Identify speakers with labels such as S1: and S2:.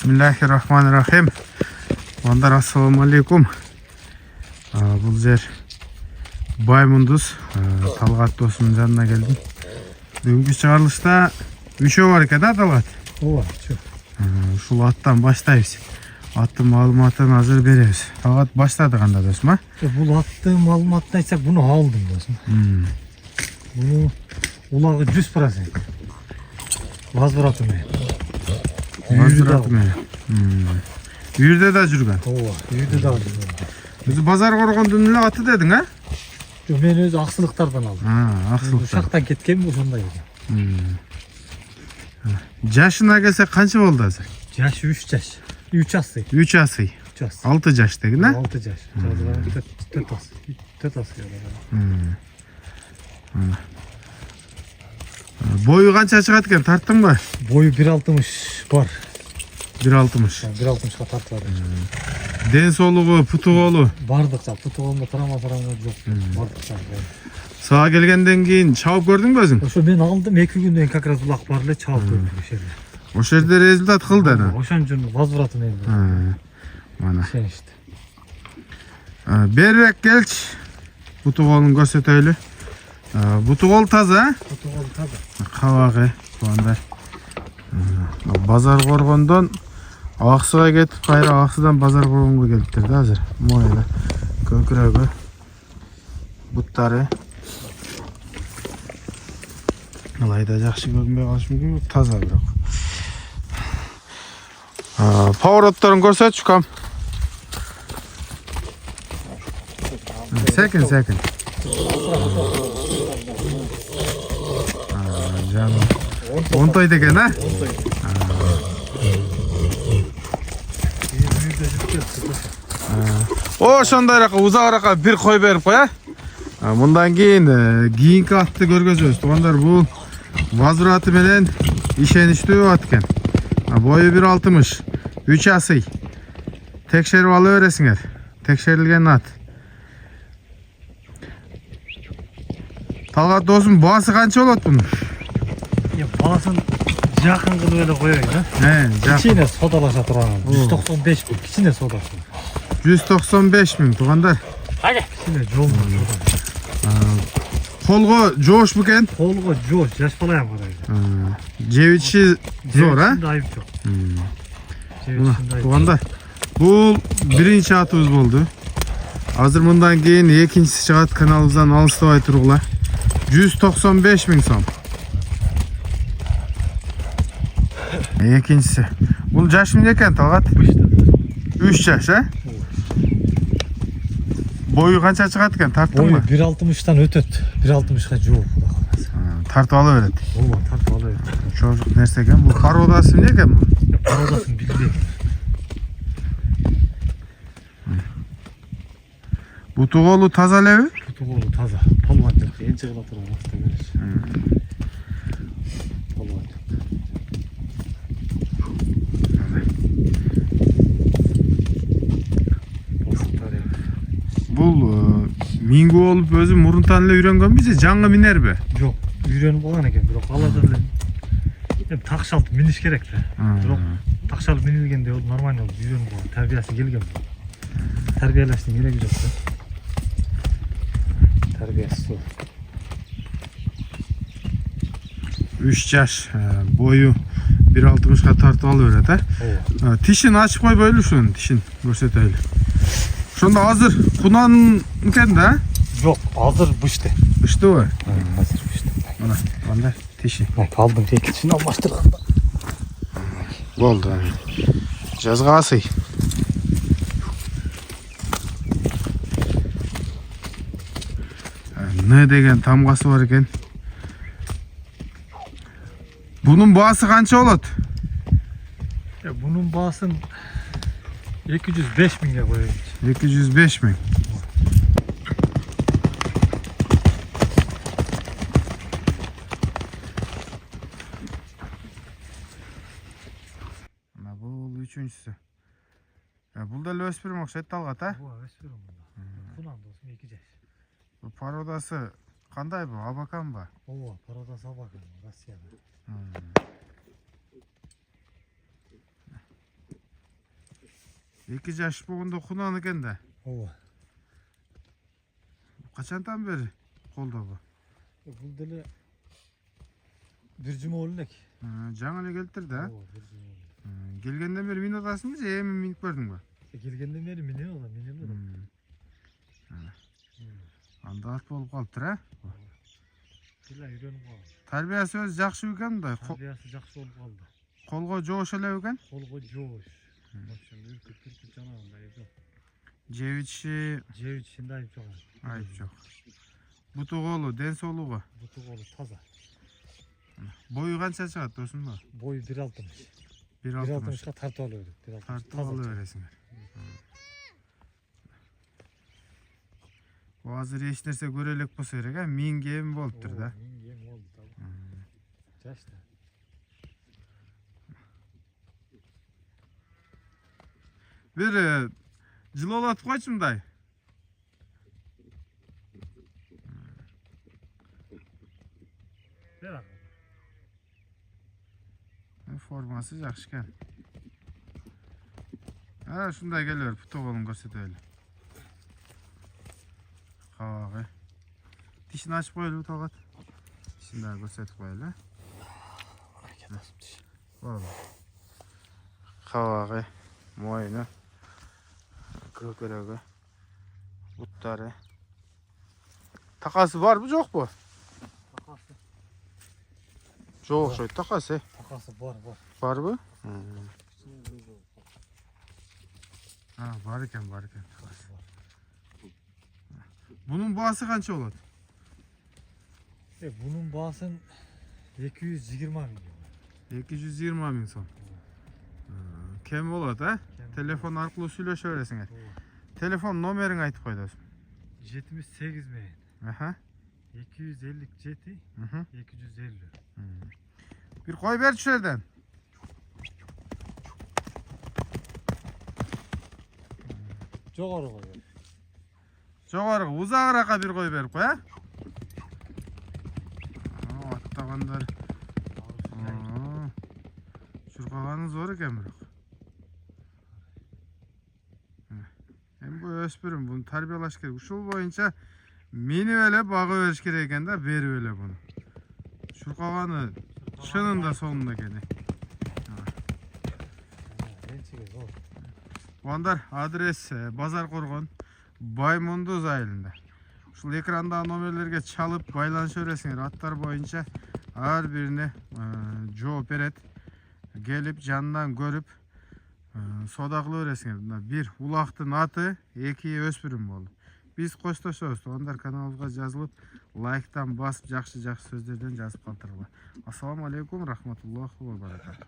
S1: Bismillahirrahmanirrahim. Vandar assalamu alaikum. Бұл жер Баймұндыз. Талғат досымның жанына келдім. Бүгінгі шығарылышта үшеу бар екен, Талғат?
S2: Ооба,
S1: Ушул аттан баштайбыз. Аттын маалыматын азыр беребиз. Талғат баштады кандай досум,
S2: Бул аттын маалыматын айтсак, буну алдым досум. Буну улагы 100%. Возвраты менен.
S1: Үйүрдө да жүргөн.
S2: Ооба, үйдө да жүргөн.
S1: Өзү базар коргондун эле аты дедиң,
S2: Жок, мен өзү Аксылыктардан алдым.
S1: Аксылыктар.
S2: Ушактан кеткенби ошондой экен.
S1: Жашына келсек канча болду азыр?
S2: Жашы 3 жаш. 3 асый.
S1: 3 асый. 6 жаш дегин,
S2: 6 жаш. 4 асый. 4 асый.
S1: Бою канча чыгат экен, тарттыңбы?
S2: Бою 1.60 бар.
S1: 1.60.
S2: 1.60га тартып атат.
S1: Ден соолугу, путу колу
S2: Бардыкча, путу колунда тарама жок. Бардыкча.
S1: сага келгенден кийин чабып көрдүңбү өзүң?
S2: Ошо мен алдым 2 күндөн как раз улак бар эле чабып көрдүм ошо жерде.
S1: Ошол жерде результат кылды ана.
S2: Ошон үчүн возвраты менен.
S1: Мана.
S2: Ишеништи.
S1: Берирээк келчи. Путу колун көрсөтөлү. Путу кол таза,
S2: Путу кол таза.
S1: Кабагы, туугандар. Базар коргондон Аксыга кетип, кайра Аксыдан базар коргонго келиптир да азыр. Мойлы, көкүрөгү, буттары. Алайда жакшы көрүнбөй калышы мүмкүн, таза бирок. Поворотторун көрсөтчү кам. Секин. Жаным. Онтойд экен, Ошондойрака узагырака бир кой берип кой, Мындан кийинки атты көргөзөбүз. Туугандар, бул возвраты менен ишеничтүү ат экен. Бою 1.60, 3 асый. Текшерип ала бересиңер. Текшерилген ат. Талгат досум, баасы канча болот бунун?
S2: Баасын жакын кылып эле коёюн,
S1: жакын.
S2: Кичине содалаша турган. 195 миң, кичине содасы.
S1: 195 миң, туугандар.
S2: Кичине жол.
S1: Колго жоош бекен?
S2: Колго жоош, жаш балаям карайт.
S1: Жебичи зор,
S2: Айып жок.
S1: Туугандар, бул биринчи атыбыз болду. Азыр мындан кийин экинчиси чыгат, каналыбыздан алыстабай тургула. 195 миң сом. Экинчиси. Бул жаш эмне экен, Талгат? 3 жаш, Бою канча чыгат экен, тарттыңбы?
S2: Бою 1.60тан өтөт. 1.60га жууп.
S1: Тартып ала берет.
S2: Ооба, тартып ала берет.
S1: Чожук нерсе экен. Бул породасы эмне экен бул?
S2: Породасын билбейм.
S1: Буту колу таза элеби?
S2: Буту колу таза. Полван жок. Энче кыла турган акта береш. Полван жок.
S1: Бул мингүү болуп өзү мурунтан эле үйрөнгөнбү же жаңы минерби?
S2: Жок, үйрөнүп калган экен, бирок аларда эле такшалып миниш керек да. Бирок такшалып минилгенде ол нормально болуп үйрөнүп калган, тарбиясы келген. Тарбиялаштын кереги жок да. Тарбиясы сол.
S1: 3 жаш, бою 1.60га тартып алып берет, Тишин ачып койбойлу ушунун, тишин көрсөтөлү. Ошондо азыр кунан экен да?
S2: Жок, азыр бышты.
S1: Быштыбы?
S2: Азыр бышты.
S1: Мына, кандай тиши.
S2: Алдым, экинчисин алмаштырганда.
S1: Болду. Жазга асый. Н деген тамгасы бар экен. Бунун баасы канча болот?
S2: Бунун баасын 205 миңге коёюн.
S1: 205 миң. Бул үчүнчүсү. Бул да эле өспүрүм окшойт, Талгат,
S2: Ооба, өспүрүм бул. Кунан досум 2 жаш.
S1: Бул породасы кандай бу? Абаканбы?
S2: Ооба, породасы абакан, Россияда.
S1: 2 жаш болгондо кунан экен да.
S2: Ооба.
S1: Качантан бери колдобу?
S2: Бул деле бир жума болду элек.
S1: Жаңы эле келиптир да.
S2: Ооба, бир жума болду.
S1: Келгенден бери минут атасыңбы же эми минип көрдүңбү?
S2: Келгенден бери мине ооба, мине эле.
S1: Анда ат болуп калыптыр, а?
S2: Била үйрөнүп калды.
S1: Тарбиясы өзү жакшы экен мындай.
S2: Тарбиясы жакшы болуп калды.
S1: Колго жоош эле экен?
S2: Колго жоош. В общем, үркүп жанагындай жок.
S1: Жеп ичиши
S2: Жеп ичишинде айып жок.
S1: айып жок. Буту колу, ден соолугу.
S2: Буту колу таза.
S1: Бою канча чыгат досунбу?
S2: Бою 1.60.
S1: 1.60.
S2: 1.60га тартып ала берет. 1.60.
S1: Тартып ала бересиңер. Азыр эч нерсе көрө элек болсо керек, а? Миң кем болуптур да.
S2: Миң кем болду да. Жашта.
S1: Бир жылоолатып койчу мындай.
S2: Бер.
S1: Формасы жакшы экен. Ушундай келе бер, путу колун көрсөтөлү. Кабагы. Тишин ачып коелу Талгат. Тишин да көрсөтүп коелу. Болду. Кабагы, мойну, көкөрөгү, буттары. Такасы барбы, жокпу?
S2: Такасы.
S1: Жок окшойт такасы.
S2: Такасы бар.
S1: Барбы? Бар экен. Bunun baası kança olur?
S2: Bunun baasın 220 milyon.
S1: 220 min son. Kem olur ha? Telefon arqылуу сүйлөшө бересиңер. Telefon номерин айтып кой досум.
S2: 78 мен. 257 250.
S1: Bir koy ver şuradan.
S2: Жогору кой.
S1: Жоғарғы ұзағырақа bir koy беріп қой, а? Аттағандар. Шұрқағаны зор екен бірақ. Hem bu öspürüm bunu tarbiyalaş керек. Ушул боюнча мени эле багы бериш керек экен да, берип эле буну. Шуркаганы шынында сонун экен. Уандар адрес Базар Коргон, Баймундуз айылында. Ушул экрандагы номерлерге чалып байланыша бересиңер. Аттар боюнча ар бирине жооп берет. Келип жанынан көрүп сода кылып бересиңер. Бир улактын аты, эки өспүрүм болду. Биз коштошобуз. Ондар каналыбызга жазылып, лайктан басып, жакшы сөздөрдөн жазып калтыргыла. Ассаламу алейкум, рахматуллахи ва баракатух.